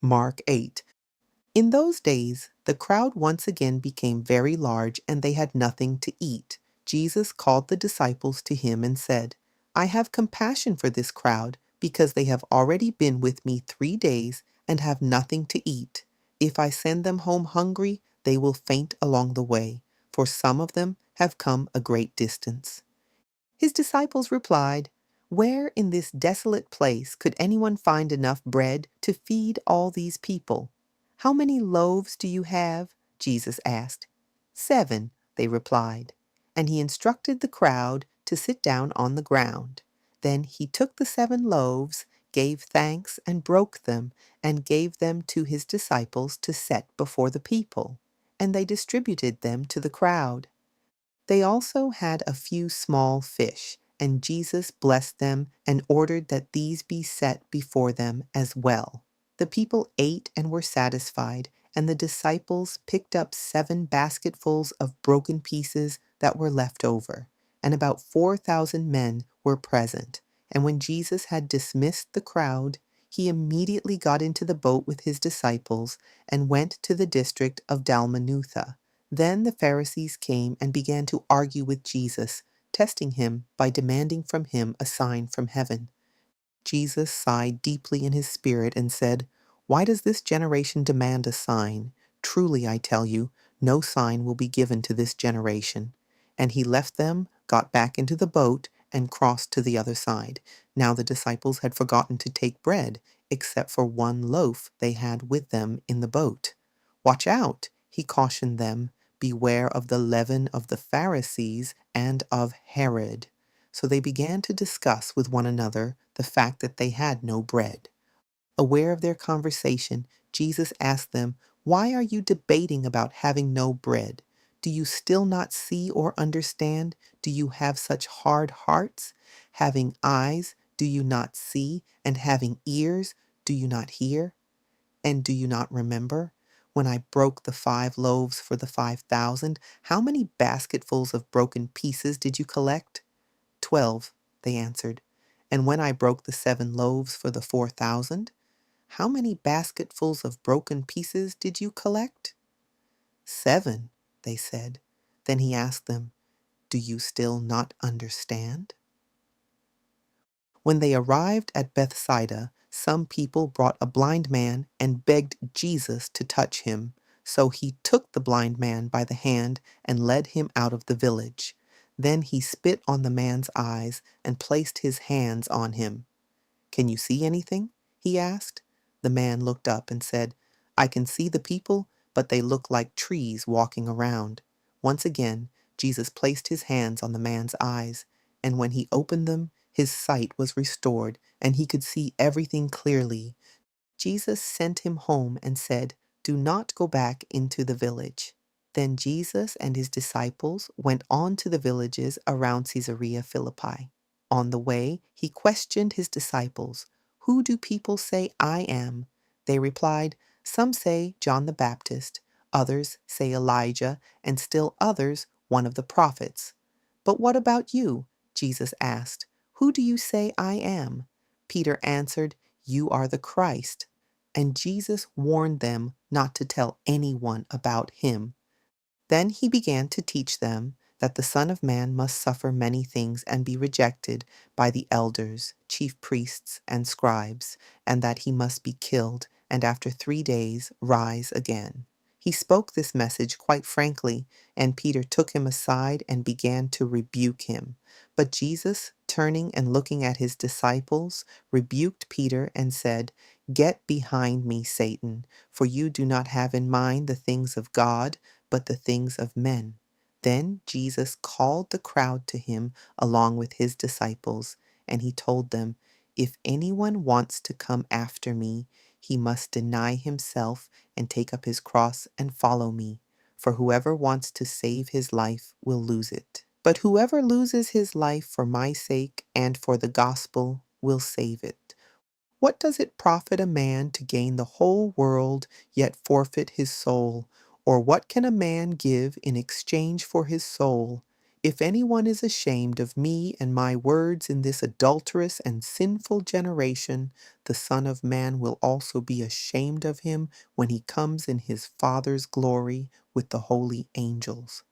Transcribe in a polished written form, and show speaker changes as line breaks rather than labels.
Mark 8. In those days, the crowd once again became very large, and they had nothing to eat. Jesus called the disciples to him and said, I have compassion for this crowd, because they have already been with me 3 days and have nothing to eat. If I send them home hungry, they will faint along the way, for some of them have come a great distance. His disciples replied, Where in this desolate place could anyone find enough bread to feed all these people? How many loaves do you have? Jesus asked. 7, they replied. And he instructed the crowd to sit down on the ground. Then he took the 7 loaves, gave thanks, and broke them, and gave them to his disciples to set before the people. And they distributed them to the crowd. They also had a few small fish, and Jesus blessed them and ordered that these be set before them as well. The people ate and were satisfied, and the disciples picked up 7 basketfuls of broken pieces that were left over, and about 4,000 men were present. And when Jesus had dismissed the crowd, he immediately got into the boat with his disciples and went to the district of Dalmanutha. Then the Pharisees came and began to argue with Jesus, testing him by demanding from him a sign from heaven. Jesus sighed deeply in his spirit and said, Why does this generation demand a sign? Truly, I tell you, no sign will be given to this generation. And he left them, got back into the boat, and crossed to the other side. Now the disciples had forgotten to take bread, except for 1 loaf they had with them in the boat. Watch out, he cautioned them. Beware of the leaven of the Pharisees and of Herod. So they began to discuss with one another the fact that they had no bread. Aware of their conversation, Jesus asked them, Why are you debating about having no bread? Do you still not see or understand? Do you have such hard hearts? Having eyes, do you not see? And having ears, do you not hear? And do you not remember? When I broke the 5 loaves for the 5,000, how many basketfuls of broken pieces did you collect? 12, they answered. And when I broke the 7 loaves for the 4,000, how many basketfuls of broken pieces did you collect? 7, they said. Then he asked them, Do you still not understand? When they arrived at Bethsaida, some people brought a blind man and begged Jesus to touch him. So he took the blind man by the hand and led him out of the village. Then he spit on the man's eyes and placed his hands on him. Can you see anything? He asked. The man looked up and said, I can see the people, but they look like trees walking around. Once again, Jesus placed his hands on the man's eyes, and when he opened them, his sight was restored, and he could see everything clearly. Jesus sent him home and said, Do not go back into the village. Then Jesus and his disciples went on to the villages around Caesarea Philippi. On the way, he questioned his disciples, Who do people say I am? They replied, Some say John the Baptist, others say Elijah, and still others one of the prophets. But what about you? Jesus asked. Who do you say I am? Peter answered, You are the Christ. And Jesus warned them not to tell anyone about him. Then he began to teach them that the Son of Man must suffer many things and be rejected by the elders, chief priests, and scribes, and that he must be killed, and after 3 days rise again. He spoke this message quite frankly, and Peter took him aside and began to rebuke him. But Jesus, turning and looking at his disciples, rebuked Peter and said, Get behind me, Satan, for you do not have in mind the things of God, but the things of men. Then Jesus called the crowd to him along with his disciples, and he told them, If anyone wants to come after me, he must deny himself and take up his cross and follow me. For whoever wants to save his life will lose it. But whoever loses his life for my sake and for the gospel will save it. What does it profit a man to gain the whole world, yet forfeit his soul? Or what can a man give in exchange for his soul? If anyone is ashamed of me and my words in this adulterous and sinful generation, the Son of Man will also be ashamed of him when he comes in his Father's glory with the holy angels."